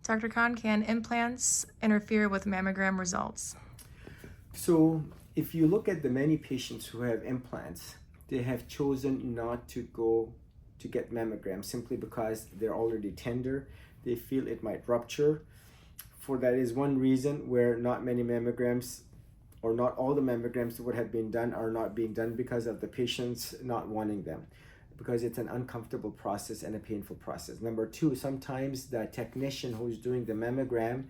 Dr. Khan, can implants interfere with mammogram results? So if you look at the many patients who have implants, they have chosen not to go to get mammograms simply because they're already tender. They feel it might rupture. For that is one reason where not many mammograms or not all the mammograms that would have been done are not being done because of the patients not wanting them, because it's an uncomfortable process and a painful process. Number two, sometimes the technician who's doing the mammogram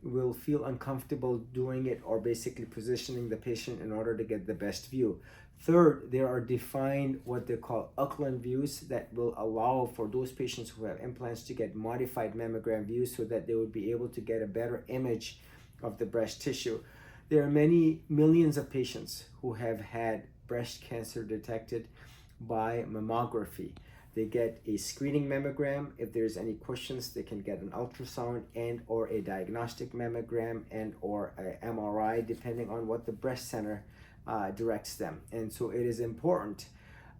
will feel uncomfortable doing it or basically positioning the patient in order to get the best view. Third, there are defined what they call Auckland views that will allow for those patients who have implants to get modified mammogram views so that they would be able to get a better image of the breast tissue. There are many millions of patients who have had breast cancer detected by mammography. They get a screening mammogram. If there's any questions, they can get an ultrasound and or a diagnostic mammogram and or a MRI, depending on what the breast center directs them. And so it is important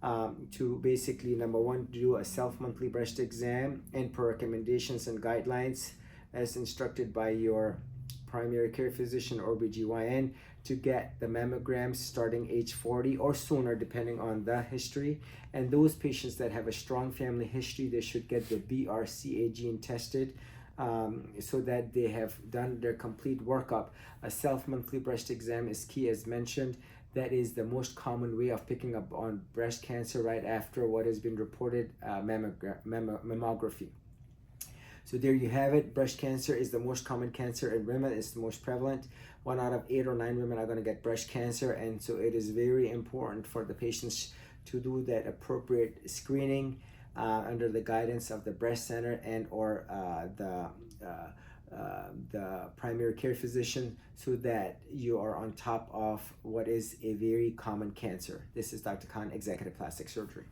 to basically, number one, do a self-monthly breast exam and per recommendations and guidelines as instructed by your primary care physician or OBGYN, to get the mammograms starting age 40 or sooner depending on the history. And those patients that have a strong family history, they should get the BRCA gene tested so that they have done their complete workup. A self-monthly breast exam is key, as mentioned. That is the most common way of picking up on breast cancer right after what has been reported mammography. So there you have it. Breast cancer is the most common cancer in women. It's the most prevalent. 1 out of 8 or 9 women are going to get breast cancer. And so it is very important for the patients to do that appropriate screening under the guidance of the breast center and or the primary care physician, so that you are on top of what is a very common cancer. This is Dr. Khan, Executive Plastic Surgery.